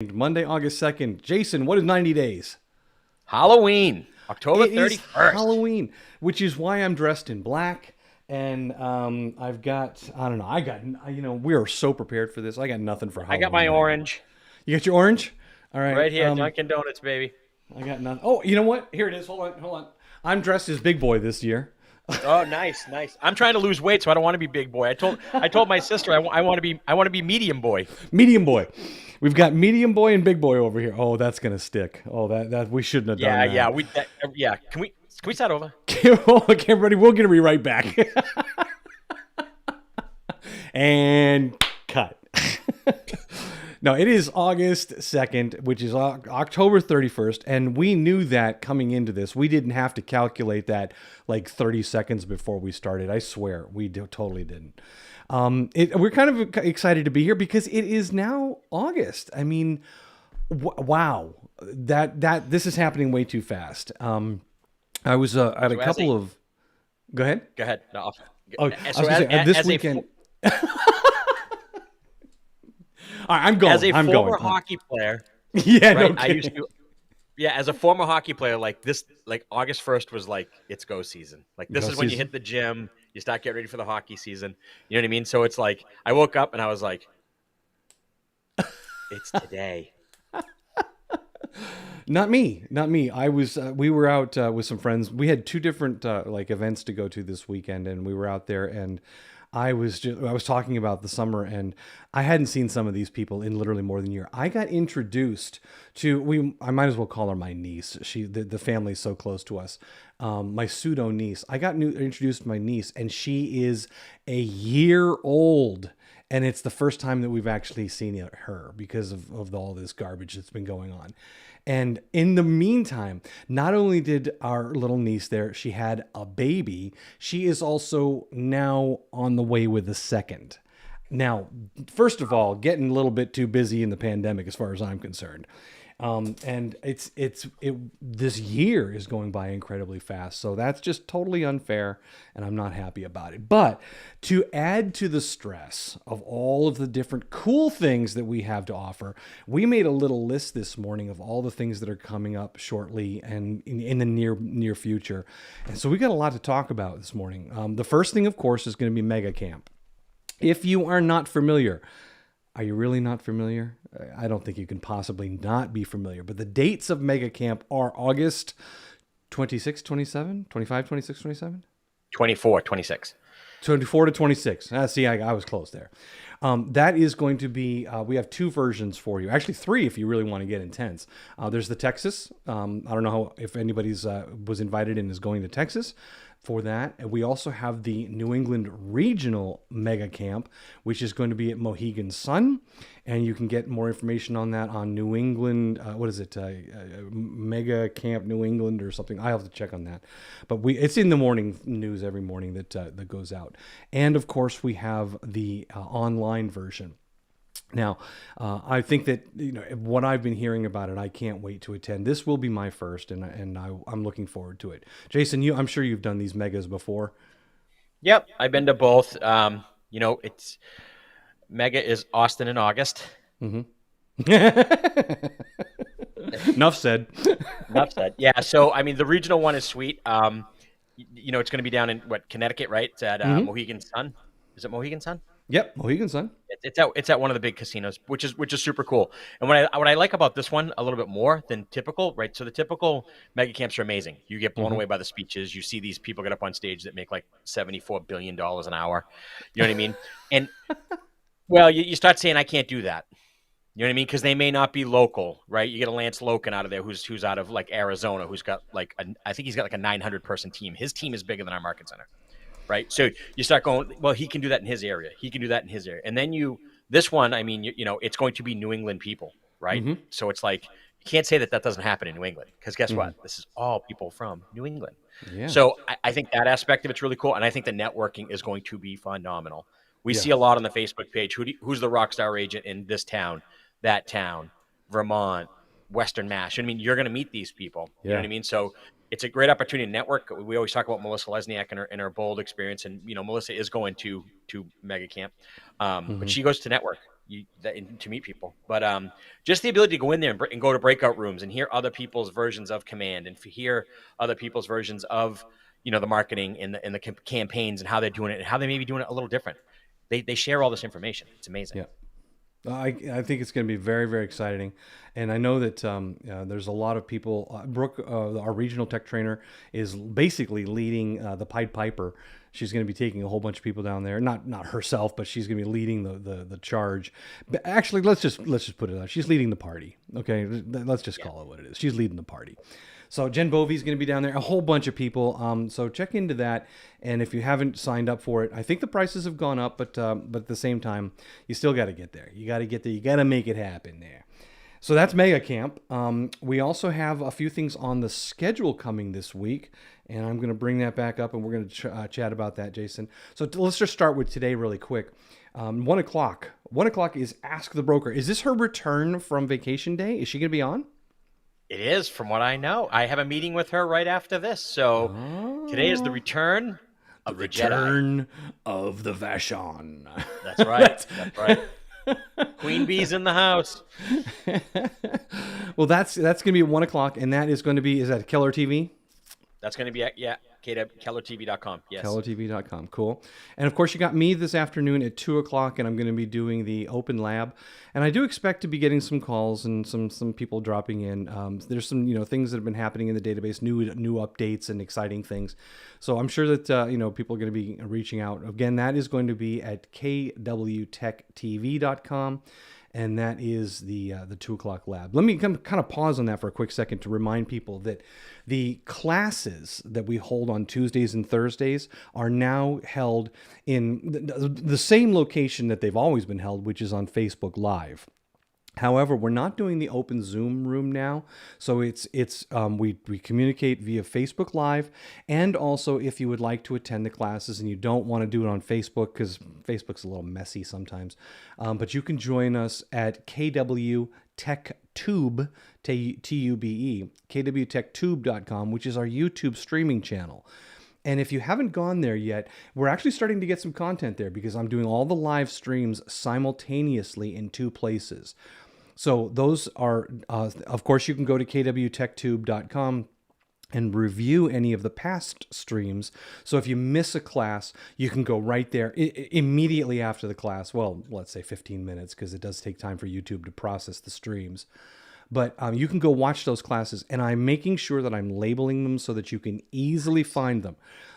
Monday, August 2nd. Jason, what is 90 days? Halloween, October It is 31st. Halloween, which is why I'm dressed in black. And I've got, I don't know, we are so prepared for this. I got nothing for I got Halloween my right now. orange You got your orange? All right. right here, Dunkin' Donuts, baby. I got nothing. Oh, you know what? Here it is. Hold on. I'm dressed as Big Boy this year. Oh, nice, nice. I'm trying to lose weight, so I don't want to be big boy. I told my sister I want to be medium boy. Medium Boy. We've got Medium Boy and Big Boy over here. Oh, that's gonna stick. Oh, that we shouldn't have done Yeah, yeah. that. Yeah. Can we start over? Okay, everybody, we'll get a rewrite back. And cut. No, it is August 2nd, which is October 31st. And we knew that coming into this. We didn't have to calculate that like 30 seconds before we started. I swear, totally didn't. We're kind of excited to be here because it is now August. I mean, wow, that this is happening way too fast. I was at a So as a couple of. Go ahead. Go ahead. No, Oh, I was so gonna say, this as a weekend. All right, I'm as going. a I'm former going. hockey player, Yeah, no right? I used kidding. to. Yeah, as a former hockey player, like this, like August 1st was like it's go season. Like this Go is when you season. hit the gym, you start getting ready for the hockey season. You know what I mean? So it's like I woke up and I was like, it's today. Not me. Not me. I was. We were out with some friends. We had two different like events to go to this weekend, and we were out there. And I was talking about the summer, and I hadn't seen some of these people in literally more than a year. I got introduced to I might as well call her my niece. The family's so close to us. My pseudo niece. I got introduced to my niece, and she is a year old. And it's the first time that we've actually seen her because of all this garbage that's been going on. And in the meantime, not only did our little niece there, she had a baby, she is also now on the way with a second. Now, first of all, getting a little bit too busy in the pandemic as far as I'm concerned. And this year is going by incredibly fast. So that's just totally unfair, and I'm not happy about it. But to add to the stress of all of the different cool things that we have to offer, we made a little list this morning of all the things that are coming up shortly and in the near future. And so we got a lot to talk about this morning. The first thing, of course, is going to be Mega Camp. If you are not familiar, are you really not familiar? I don't think you can possibly not be familiar. But the dates of Mega Camp are August 26, 27, 25, 26, 27? 24, 26. 24 to 26. See, I was close there. That is going to be, we have two versions for you. Actually, three if you really want to get intense. There's the Texas. I don't know if anybody's was invited and is going to Texas for that. And we also have the New England Regional Mega Camp, which is going to be at Mohegan Sun. And you can get more information on that on New England. What is it? Mega Camp New England or something. I have to check on that. But it's in the morning news every morning that goes out. And of course, we have the online version. Now, I think that what I've been hearing about it, I can't wait to attend. This will be my first, and I'm looking forward to it. Jason, I'm sure you've done these megas before. Yep, I've been to both. It's Mega is Austin in August. Enough said. Enough said. Yeah. So I mean, the regional one is sweet. It's going to be down in Connecticut, right? It's at Mohegan Sun. Is it Mohegan Sun? Yep, Mohegan Sun. It's at one of the big casinos, which is super cool. And what I like about this one a little bit more than typical, right? So the typical mega camps are amazing. You get blown away by the speeches. You see these people get up on stage that make like $74 billion an hour. You know what I mean? And well, you start saying I can't do that. You know what I mean? Because they may not be local, right? You get a Lance Loken out of there who's out of like Arizona, who's got I think he's got like a 900 person team. His team is bigger than our market center. Right. So you start going, well, he can do that in his area. He can do that in his area. And then this one, I mean, it's going to be New England people. Right. So it's like, you can't say that doesn't happen in New England because guess what? This is all people from New England. Yeah. So I think that aspect of it's really cool. And I think the networking is going to be phenomenal. We Yeah. see a lot on the Facebook page. Who's the rock star agent in this town, that town, Vermont, Western Mass? I mean, you're going to meet these people. You know what I mean? So it's a great opportunity to network. We always talk about Melissa Lesniak and her bold experience, and Melissa is going to Mega Camp, but she goes to network. to meet people. But just the ability to go in there and go to breakout rooms and hear other people's versions of command, and to hear other people's versions of the marketing and the campaigns and how they're doing it and how they may be doing it a little different. They share all this information. It's amazing. Yeah. I think it's going to be very, very exciting. And I know that there's a lot of people. Brooke, our regional tech trainer, is basically leading the Pied Piper. She's going to be taking a whole bunch of people down there. Not herself, but she's going to be leading the charge. But actually, let's just put it out. She's leading the party. Okay, let's just call it what it is. She's leading the party. So Jen Bovey's going to be down there, a whole bunch of people. So check into that, and if you haven't signed up for it, I think the prices have gone up, but at the same time, you still got to get there. You got to get there. You got to make it happen there. So that's Mega Camp. We also have a few things on the schedule coming this week, and I'm going to bring that back up, and we're going to chat about that, Jason. So let's just start with today really quick. 1 o'clock. 1 o'clock is Ask the Broker. Is this her return from vacation day? Is she going to be on? It is, from what I know. I have a meeting with her right after this. So today is the return of the return Jedi. Of the Vashon. That's right. That's right. Queen Bee's in the house. Well, that's going to be at 1 o'clock, and that is going to be, is that Keller TV? That's going to be KWTV.com. Yes. KellerTV.com. Cool. And of course, you got me this afternoon at 2 o'clock, and I'm going to be doing the open lab. And I do expect to be getting some calls and some people dropping in. There's some things that have been happening in the database, new updates and exciting things. So I'm sure that people are going to be reaching out. Again, that is going to be at KWTechTV.com. And that is the 2 o'clock lab. Let me kind of pause on that for a quick second to remind people that the classes that we hold on Tuesdays and Thursdays are now held in the same location that they've always been held, which is on Facebook Live. However, we're not doing the open Zoom room now, so we communicate via Facebook Live, and also if you would like to attend the classes and you don't want to do it on Facebook because Facebook's a little messy sometimes, but you can join us at KW Tech Tube, T-U-B-E, KWTechTube.com, which is our YouTube streaming channel. And if you haven't gone there yet, we're actually starting to get some content there because I'm doing all the live streams simultaneously in two places. So those are, of course, you can go to kwtechtube.com and review any of the past streams. So if you miss a class, you can go right there immediately after the class. Well, let's say 15 minutes because it does take time for YouTube to process the streams. But you can go watch those classes, and I'm making sure that I'm labeling them so that you can easily find them.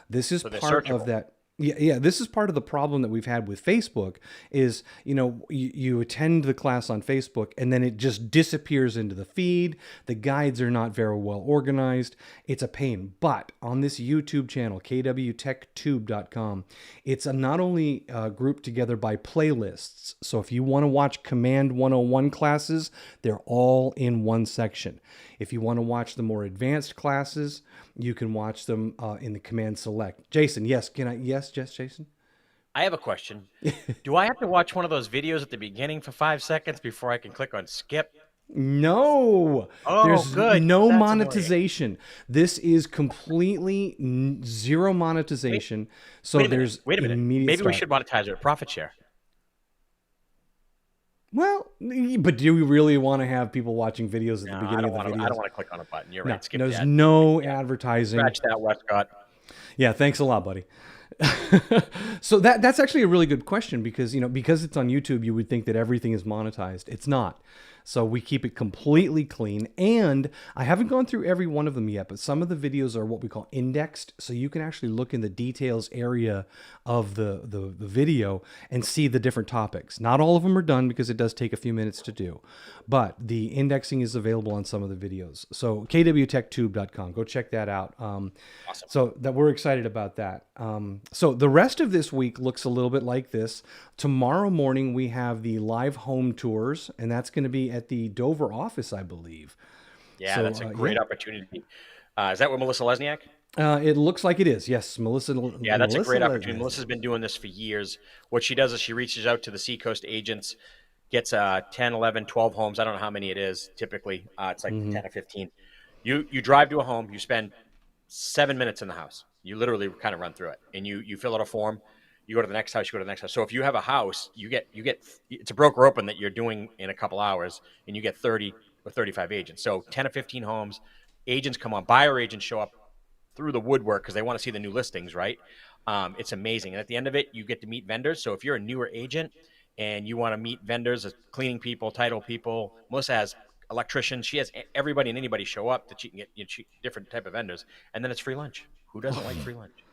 This is part of that. Yeah, this is part of the problem that we've had with Facebook is, you attend the class on Facebook and then it just disappears into the feed. The guides are not very well organized. It's a pain. But on this YouTube channel, kwtechtube.com, it's not only grouped together by playlists. So if you want to watch Command 101 classes, they're all in one section. If you want to watch the more advanced classes, you can watch them in the Command Select. Jason, yes, Jason? I have a question. Do I have to watch one of those videos at the beginning for 5 seconds before I can click on skip? No. Oh, there's good. no That's monetization. annoying. This is completely zero monetization. So there's Wait a minute. immediate Maybe we start. should monetize it. Profit share. Well, but do we really want to have people watching videos at the beginning of the videos? I don't want to click on a button. You're right. Skip There's that. no advertising. Scratch that, Westcott. Yeah, thanks a lot, buddy. So that's actually a really good question because it's on YouTube, you would think that everything is monetized. It's not. So we keep it completely clean. And I haven't gone through every one of them yet, but some of the videos are what we call indexed. So you can actually look in the details area of the video and see the different topics. Not all of them are done because it does take a few minutes to do. But the indexing is available on some of the videos. So kwtechtube.com, go check that out. Awesome. So that we're excited about that. So the rest of this week looks a little bit like this. Tomorrow morning, we have the live home tours, and that's going to be at the Dover office, I believe. Yeah, So, that's a great opportunity. Is that with Melissa Lesniak? It looks like it is. Yes, Melissa. Yeah, that's a great Lesniak. opportunity. Melissa's been doing this for years. What she does is she reaches out to the Seacoast agents, gets 10, 11, 12 homes. I don't know how many it is typically. It's like 10 or 15. You drive to a home. You spend 7 minutes in the house. You literally kind of run through it, and you fill out a form. You go to the next house, you go to the next house. So if you have a house, you get it's a broker open that you're doing in a couple hours, and you get 30 or 35 agents. So 10 or 15 homes, agents come on, buyer agents show up through the woodwork because they want to see the new listings, right? It's amazing. And at the end of it, you get to meet vendors. So if you're a newer agent and you want to meet vendors, cleaning people, title people, Melissa has electricians. She has everybody and anybody show up that she can get different type of vendors. And then it's free lunch. Who doesn't like free lunch?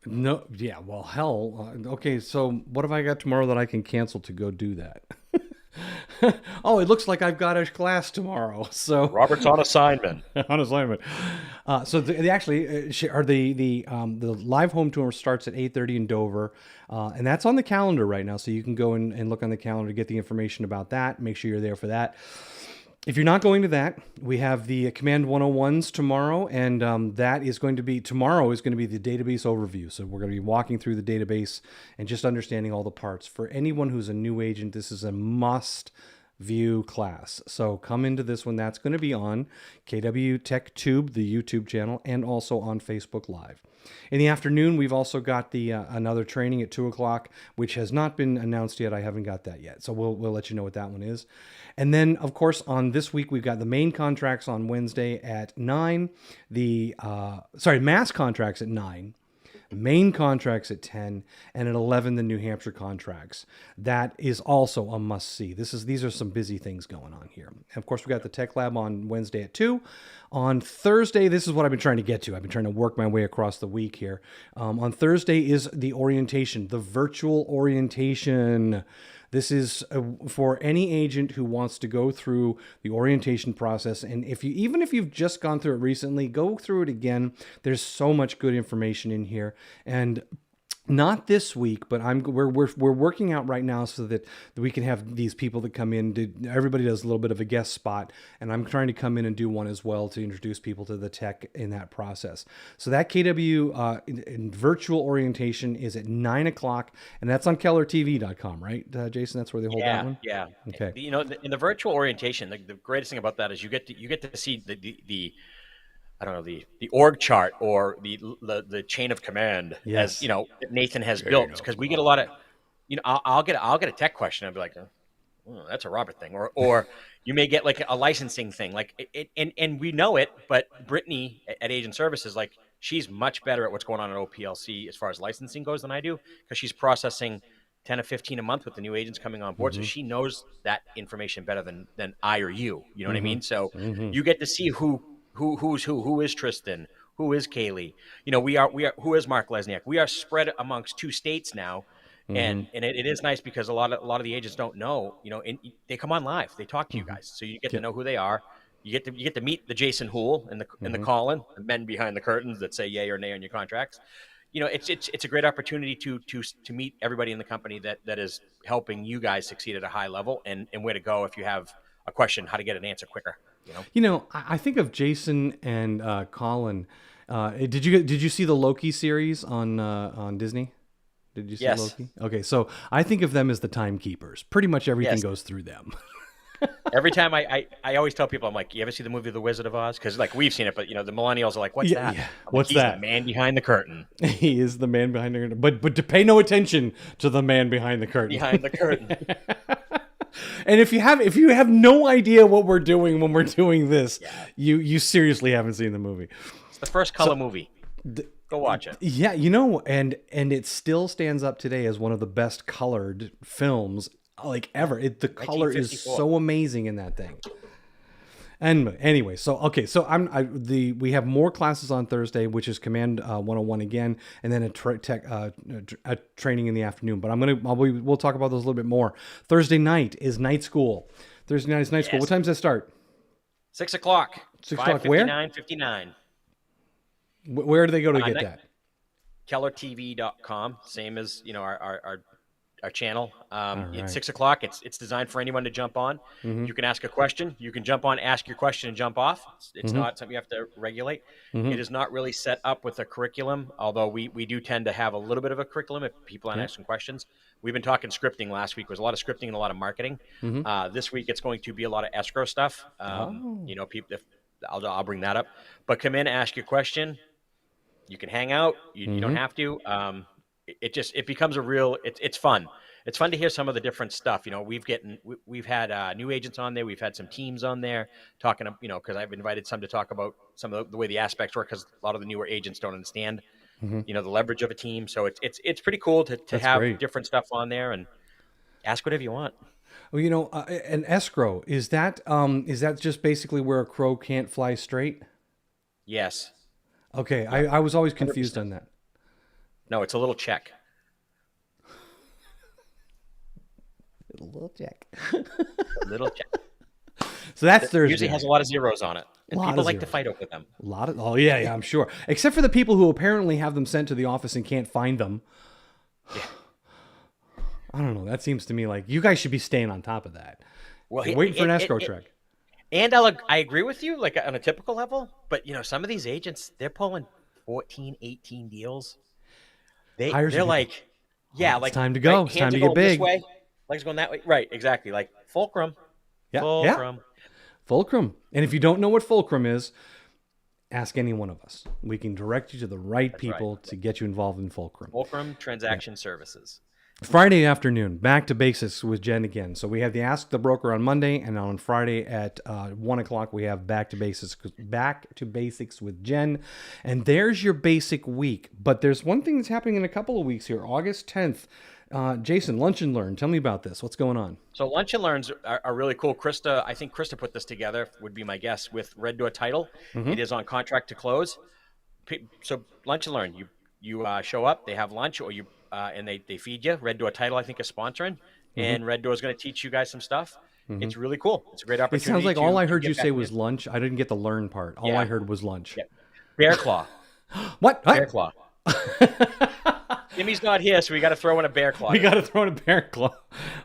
No, yeah, well, hell. Okay, so what have I got tomorrow that I can cancel to go do that? Oh, it looks like I've got a class tomorrow. So Robert's on assignment. on assignment. So they actually are the live home tour starts at 8:30 in Dover, and that's on the calendar right now. So you can go and look on the calendar to get the information about that. Make sure you're there for that. If you're not going to that, we have the Command 101s tomorrow, and that is going to be tomorrow is going to be the database overview. So we're going to be walking through the database and just understanding all the parts. For anyone who's a new agent, this is a must view class. So come into this one. That's going to be on KW Tech Tube, the YouTube channel, and also on Facebook Live. In the afternoon, we've also got the another training at 2:00, which has not been announced yet. I haven't got that yet, so we'll let you know what that one is. And then, of course, on this week, we've got the main contracts on Wednesday at 9. Mass contracts at 9. Main contracts at 10, and at 11 the New Hampshire contracts. That is also a must see. These are some busy things going on here. And of course, we got the Tech Lab on Wednesday at 2. On Thursday, this is what I've been trying to get to. I've been trying to work my way across the week here. On Thursday is the orientation, the virtual orientation. This is for any agent who wants to go through the orientation process. And even if you've just gone through it recently, go through it again. There's so much good information in here. And not this week, but we're working out right now so that we can have these people that come in. Everybody does a little bit of a guest spot, and I'm trying to come in and do one as well to introduce people to the tech in that process. So that KW in virtual orientation is at 9:00, and that's on KellerTV.com, right, Jason? That's where they hold that one. Yeah. Okay. In the virtual orientation, the greatest thing about that is you get to see the I don't know, the org chart or the chain of command, Yes. as that Nathan has built, because we get a lot of I'll get a tech question. I'll be like, oh, that's a Robert thing, or you may get like a licensing thing, like and we know it, but Brittany at Agent Services, like, she's much better at what's going on at OPLC as far as licensing goes than I do, because she's processing 10 or 15 a month with the new agents coming on board. So she knows that information better than I or you. You know what I mean? So you get to see who is Tristan, who is Kaylee. We are who is Mark Lesniak. We are spread amongst 2 states now. And it is nice because a lot of the agents don't know, and they come on live, they talk to you guys, so you get to know who they are. You get to meet the Jason Hool and the Colin, the men behind the curtains that say yay or nay on your contracts. It's a great opportunity to meet everybody in the company that is helping you guys succeed at a high level, and where to go if you have a question, how to get an answer quicker. I think of Jason and Colin. Did you see the Loki series on Disney? Did you see Yes. Loki? Okay, so I think of them as the timekeepers. Pretty much everything Yes. goes through them. Every time I always tell people, I'm like, you ever see the movie The Wizard of Oz? Because, like, we've seen it, but the millennials are like, what's that? Yeah. I'm What's like, He's that? the man behind the curtain. He is the man behind the curtain. But to pay no attention to the man behind the curtain. Behind the curtain. And if you have no idea what we're doing when we're doing this, you seriously haven't seen the movie. It's the first color movie. Go watch it. Yeah, and it still stands up today as one of the best colored films like ever. The color is 1954. so amazing in that thing. And anyway, so we have more classes on Thursday, which is Command 101 again, and then a training in the afternoon. But we'll talk about those a little bit more. Thursday night is night school. Thursday night is night school. What time does that start? 6 o'clock. 6 o'clock. Where? 59. Where do they go to get that? KellerTV.com, same as our channel. right. It's 6 o'clock. It's designed for anyone to jump on. You can ask a question. You can jump on, ask your question, and jump off. It's not something you have to regulate. It is not really set up with a curriculum, although we do tend to have a little bit of a curriculum if people aren't asking questions. We've been talking scripting last week. There was a lot of scripting and a lot of marketing. This week it's going to be a lot of escrow stuff. People, I'll bring that up. But come in, ask your question. You can hang out. You don't have to. it becomes a real. It's fun. It's fun to hear some of the different stuff. We've had new agents on there. We've had some teams on there talking. Because I've invited some to talk about some of the way the aspects work. Because a lot of the newer agents don't understand, the leverage of a team. So it's pretty cool to That's have great. different stuff on there and ask whatever you want. Well, an escrow, is that just basically where a crow can't fly straight? Yes. Okay, Yep. I was always confused 100%. on that. No, it's a little check. A little check. A little check. So that's It Thursday usually has a night. lot of zeros on it, and Lot people of like to zeros. fight over them. A lot of, oh yeah, yeah, I'm sure. Except for the people who apparently have them sent to the office and can't find them. Yeah. I don't know. That seems to me like you guys should be staying on top of that. Well, You're waiting for an escrow check. and I agree with you, like on a typical level, but some of these agents, they're pulling 14, 18 deals. Hires are They're getting- like, yeah, it's like time to go. right, It's hands time to are get going this big. way, legs going that way. Right, exactly. Like fulcrum. Yeah, Fulcrum. Fulcrum. And if you don't know what fulcrum is, ask any one of us. We can direct you to the right people to get you involved in fulcrum. Fulcrum transaction services. Friday afternoon, back to basics with Jen again. So we have the Ask the Broker on Monday, and on Friday at 1 o'clock we have back to basics with Jen. And there's your basic week. But there's one thing that's happening in a couple of weeks here. August 10th. Jason, Lunch and Learn. Tell me about this. What's going on? So Lunch and Learns are really cool. I think Krista put this together, would be my guess, with Red Door Title. It is on contract to close. So Lunch and Learn, you show up, they have lunch, or and they feed you. Red Door Title, I think, is sponsoring, and Red Door is going to teach you guys some stuff. It's really cool. It's a great It opportunity. sounds like all I heard to you get say back was in. lunch. I didn't get the learn part. All Yeah. I heard was lunch. Yeah. Bear Claw. What? Bear Claw. Jimmy's not here, so we got to throw in a Bear Claw. We got to throw in a bear claw.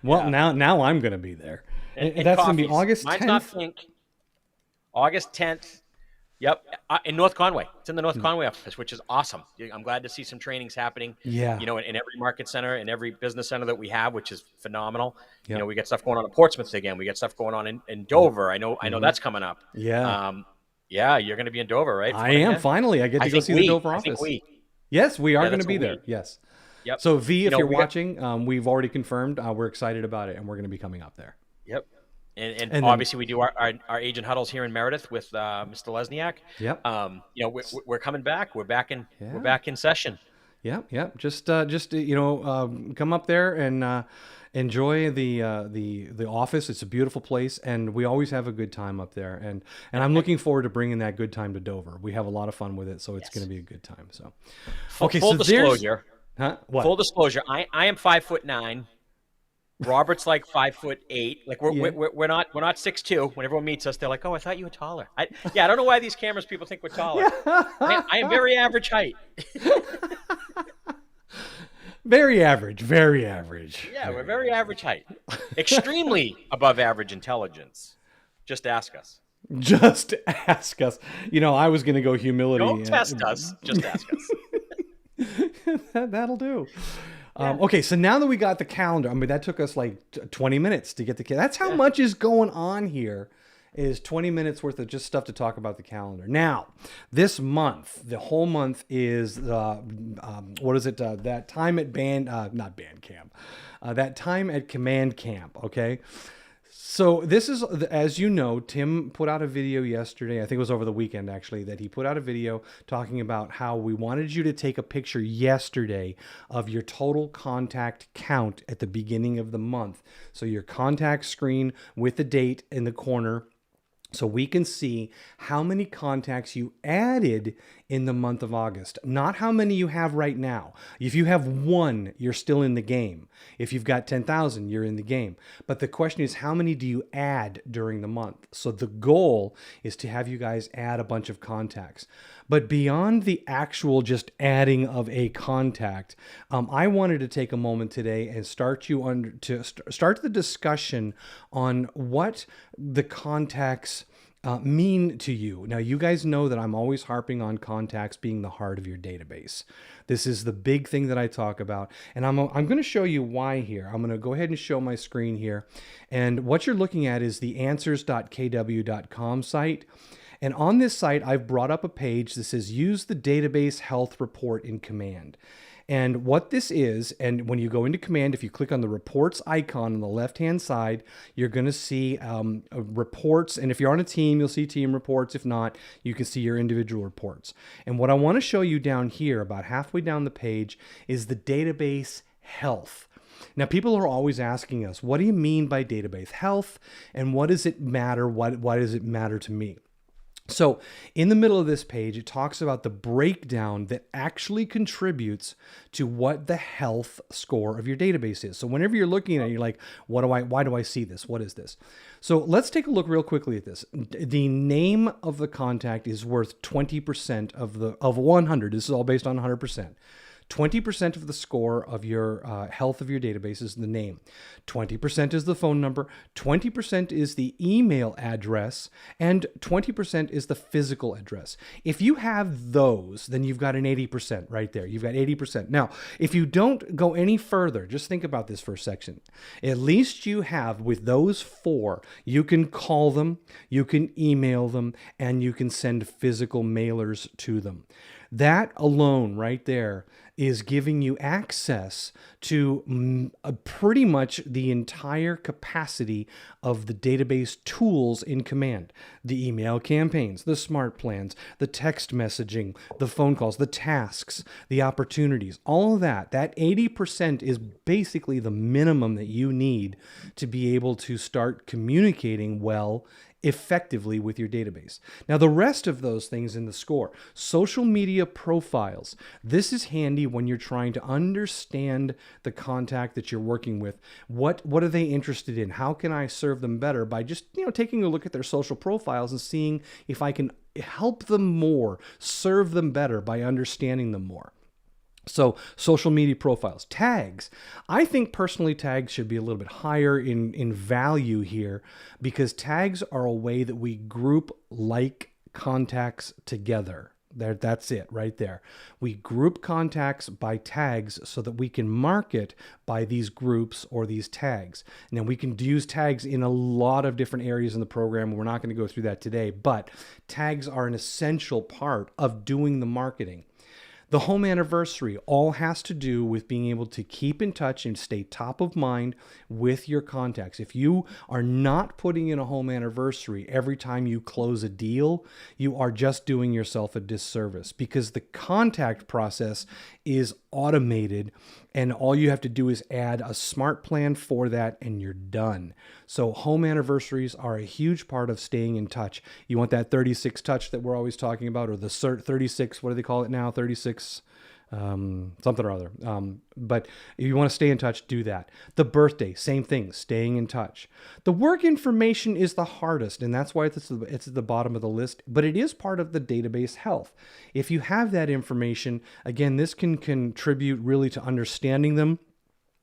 Well, now I'm going to be there. And That's going to be coffees. August 10th. Mine's not pink. August 10th. Yep, in North Conway. It's in the North Conway office, which is awesome. I'm glad to see some trainings happening. Yeah. In every market center and every business center that we have, which is phenomenal. Yep. We got stuff going on in Portsmouth again. We got stuff going on in Dover. I know that's coming up. Yeah. Yeah, you're going to be in Dover, right? I am. Finally, I get to go see the Dover office. Yes, we are going to that's be a there. we. Yes. Yep. So V, if you're we got- watching, we've already confirmed. We're excited about it, and we're going to be coming up there. Yep. And then- obviously we do our agent huddles here in Meredith with Mr. Lesniak. Yep. We're coming back. We're back in session. Yep. Yep. Just come up there and enjoy the office. It's a beautiful place, and we always have a good time up there. And I'm looking forward to bringing that good time to Dover. We have a lot of fun with it, so it's going to be a good time. So, okay. Full So there's disclosure. what? Full disclosure. I am 5'9". Robert's like 5'8". Like we're not 6'2". When everyone meets us, they're like, "Oh, I thought you were taller." I don't know why these cameras people think we're taller. I am very average height. Very average. Very average. Yeah, we're very average height. Extremely above average intelligence. Just ask us. Just ask us. I was going to go humility. Don't test us. Just ask us. That'll do. Okay, so now that we got the calendar, I mean, that took us like 20 minutes to get the calendar. That's how much is going on here, is 20 minutes worth of just stuff to talk about the calendar. Now, this month, the whole month is, what is it? That time at not band camp, that time at command camp, okay? So this is, as you know, Tim put out a video yesterday, I think it was over the weekend actually, that he put out a video talking about how we wanted you to take a picture yesterday of your total contact count at the beginning of the month. So your contact screen with the date in the corner, so we can see how many contacts you added in the month of August, not how many you have right now. If you have one, you're still in the game. If you've got 10,000, you're in the game. But the question is, how many do you add during the month? So the goal is to have you guys add a bunch of contacts. But beyond the actual just adding of a contact, I wanted to take a moment today and start the discussion on what the contacts mean to you. Now, you guys know that I'm always harping on contacts being the heart of your database. This is the big thing that I talk about, and I'm going to show you why here. I'm going to go ahead and show my screen here, and what you're looking at is the answers.kw.com site. And on this site, I've brought up a page that says use the database health report in command. And what this is, and when you go into command, if you click on the reports icon on the left-hand side, you're going to see reports. And if you're on a team, you'll see team reports. If not, you can see your individual reports. And what I want to show you down here, about halfway down the page, is the database health. Now, people are always asking us, what do you mean by database health? And what does it matter? Why does it matter to me? So in the middle of this page, it talks about the breakdown that actually contributes to what the health score of your database is. So whenever you're looking at it, you're like, why do I see this? What is this? So let's take a look real quickly at this. The name of the contact is worth 20% of 100. This is all based on 100%. 20% of the score of your health of your database is the name. 20% is the phone number. 20% is the email address. And 20% is the physical address. If you have those, then you've got an 80% right there. You've got 80%. Now, if you don't go any further, just think about this for a second. At least you have, with those four, you can call them, you can email them, and you can send physical mailers to them. That alone right there is giving you access to pretty much the entire capacity of the database tools in command. The email campaigns, the smart plans, the text messaging, the phone calls, the tasks, the opportunities, all of that. That 80% is basically the minimum that you need to be able to start communicating well, effectively with your database. Now, the rest of those things in the score, social media profiles. This is handy when you're trying to understand the contact that you're working with. What are they interested in? How can I serve them better? By just, taking a look at their social profiles and seeing if I can help them more, serve them better by understanding them more. So social media profiles, tags. I think personally tags should be a little bit higher in value here, because tags are a way that we group like contacts together. That's it right there. We group contacts by tags so that we can market by these groups or these tags. Now, we can use tags in a lot of different areas in the program. We're not going to go through that today, but tags are an essential part of doing the marketing. The home anniversary all has to do with being able to keep in touch and stay top of mind with your contacts. If you are not putting in a home anniversary every time you close a deal, you are just doing yourself a disservice, because the contact process is automated and all you have to do is add a smart plan for that and you're done. So home anniversaries are a huge part of staying in touch. You want that 36 touch that we're always talking about, or the 36, what do they call it now? 36 something or other. But if you want to stay in touch, do that. The birthday, same thing, staying in touch. The work information is the hardest, and that's why it's at the bottom of the list, but it is part of the database health. If you have that information, again, this can contribute really to understanding them,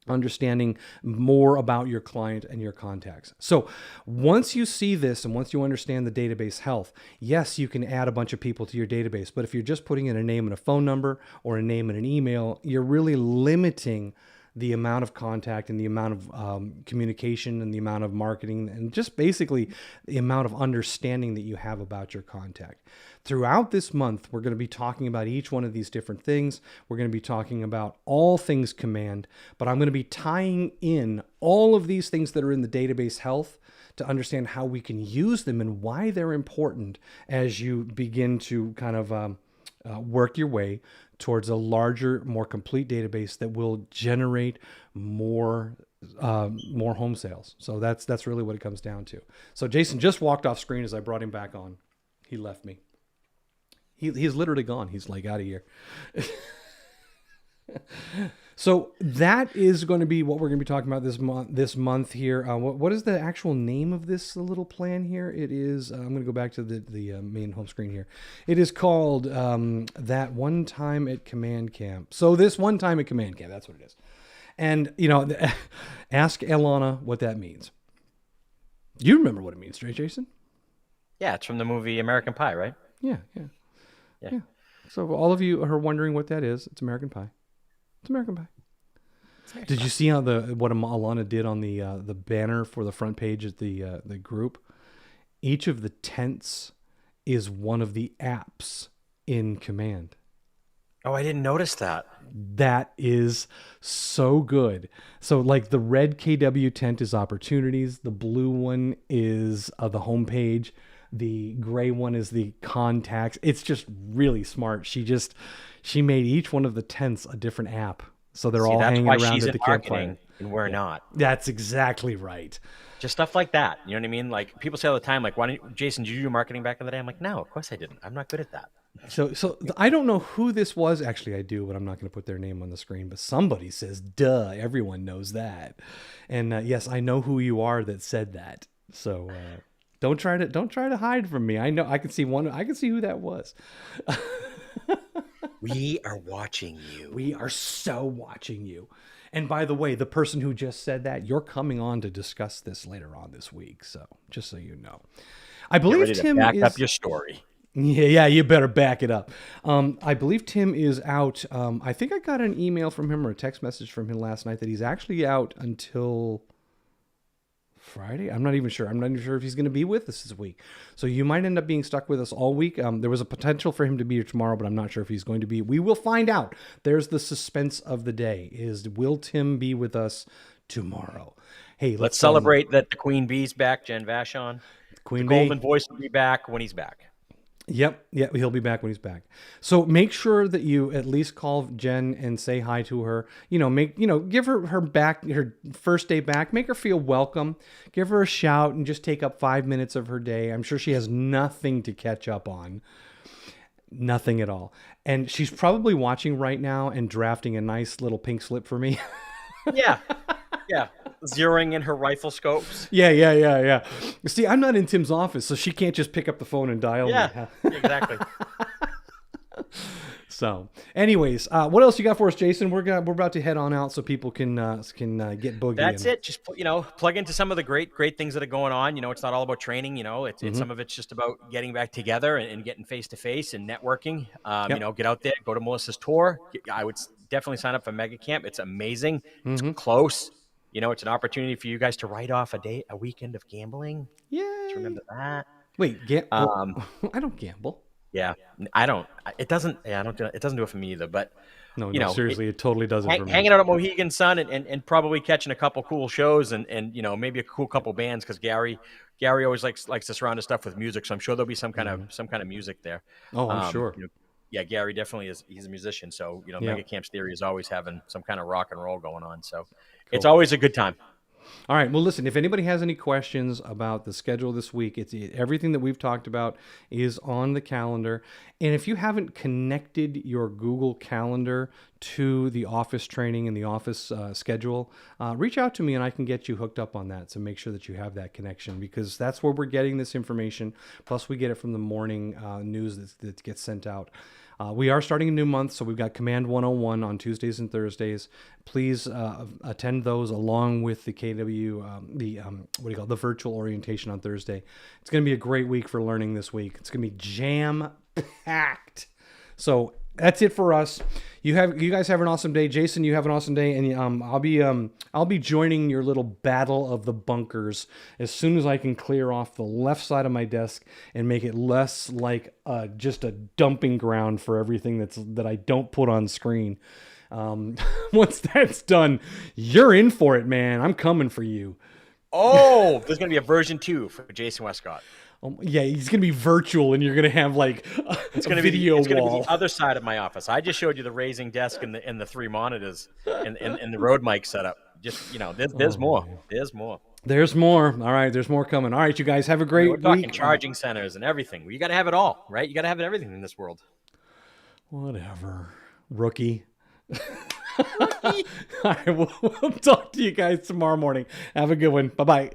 understanding more about your client and your contacts. So once you see this and once you understand the database health, yes, you can add a bunch of people to your database. But if you're just putting in a name and a phone number or a name and an email, you're really limiting the amount of contact and the amount of communication and the amount of marketing and just basically the amount of understanding that you have about your contact. Throughout this month, we're going to be talking about each one of these different things. We're going to be talking about all things command, but I'm going to be tying in all of these things that are in the database health to understand how we can use them and why they're important as you begin to kind of work your way towards a larger, more complete database that will generate more home sales. So that's really what it comes down to. So Jason just walked off screen as I brought him back on. He left me. He's literally gone. He's like out of here. So that is going to be what we're going to be talking about this month here. What is the actual name of this little plan here? It is, I'm going to go back to the main home screen here. It is called That One Time at Command Camp. So this One Time at Command Camp, that's what it is. And, ask Elana what that means. You remember what it means, right, Jason? Yeah, it's from the movie American Pie, right? Yeah. So all of you are wondering what that is. It's American Pie. It's American Pie. Did you see how what Alana did on the banner for the front page of the group? Each of the tents is one of the apps in Command. Oh, I didn't notice that. That is so good. So like the red KW tent is opportunities, the blue one is the homepage, the gray one is the contacts. It's just really smart. She made each one of the tents a different app. So they're See, all that's hanging why around she's at in the campfire. marketing and we're Yeah. not. That's exactly right. Just stuff like that. You know what I mean? Like people say all the time, like, why don't you, Jason, did you do marketing back in the day? I'm like, no, of course I didn't. I'm not good at that. So I don't know who this was. Actually, I do, but I'm not going to put their name on the screen. But somebody says, "Duh, everyone knows that." And yes, I know who you are that said that. So don't try to hide from me. I know I can see one. I can see who that was. We are watching you. We are so watching you. And by the way, the person who just said that, you're coming on to discuss this later on this week. So just so you know, I Get believe ready to Tim back up is. your story. Yeah, you better back it up. I believe Tim is out. I think I got an email from him or a text message from him last night that he's actually out until Friday. I'm not even sure. I'm not even sure if he's going to be with us this week. So you might end up being stuck with us all week. There was a potential for him to be here tomorrow, but I'm not sure if he's going to be. We will find out. There's the suspense of the day: is will Tim be with us tomorrow? Hey, Let's celebrate that the Queen Bee's back, Jen Vashon. The Queen Bee. Golden Voice will be back when he's back. Yep, he'll be back when he's back. So make sure that you at least call Jen and say hi to her. Give her back her first day back. Make her feel welcome. Give her a shout and just take up 5 minutes of her day. I'm sure she has nothing to catch up on. Nothing at all. And she's probably watching right now and drafting a nice little pink slip for me. Yeah. Yeah. Zeroing in her rifle scopes. Yeah. See, I'm not in Tim's office, so she can't just pick up the phone and dial me. Yeah, exactly. So, anyways, what else you got for us, Jason? We're about to head on out so people can get boogie. That's it. Just plug into some of the great things that are going on. It's not all about training. It's some of it's just about getting back together and getting face to face and networking. Yep. Get out there, go to Melissa's tour. I would definitely sign up for Mega Camp. It's amazing. It's close. It's an opportunity for you guys to write off a weekend of gambling. Yay. Just remember that. Wait, I don't gamble. Yeah, I don't. It doesn't. Yeah, I don't. It doesn't do it for me either. But No, seriously, it totally doesn't for me. hanging out at Mohegan Sun and probably catching a couple cool shows and maybe a cool couple bands because Gary always likes to surround his stuff with music. So I'm sure there'll be some kind of music there. Oh, I'm sure. Yeah, Gary definitely is. He's a musician. So Mega Camp's Theory is always having some kind of rock and roll going on. So it's always a good time. All right. Well, listen, if anybody has any questions about the schedule this week, everything that we've talked about is on the calendar. And if you haven't connected your Google Calendar to the office training and the office schedule, reach out to me and I can get you hooked up on that. So make sure that you have that connection because that's where we're getting this information. Plus, we get it from the morning news that gets sent out. We are starting a new month, so we've got Command 101 on Tuesdays and Thursdays. Please attend those along with the KW, the virtual orientation on Thursday. It's going to be a great week for learning this week. It's going to be jam-packed. So that's it for us. You guys have an awesome day, Jason. You have an awesome day, and I'll be joining your little battle of the bunkers as soon as I can clear off the left side of my desk and make it less like just a dumping ground for everything that I don't put on screen. Once that's done, you're in for it, man. I'm coming for you. Oh, there's gonna be a version 2 for Jason Westcott. Yeah, he's gonna be virtual, and you're gonna have like it's gonna video be it's wall. Gonna be the other side of my office. I just showed you the raising desk and the 3 monitors and the Rode mic setup. Just there's more. There's more. There's more. All right, there's more coming. All right, you guys have a great we're talking week. Charging centers and everything. You got to have it all, right? You got to have everything in this world. Whatever, rookie. All right, we'll talk to you guys tomorrow morning. Have a good one. Bye-bye.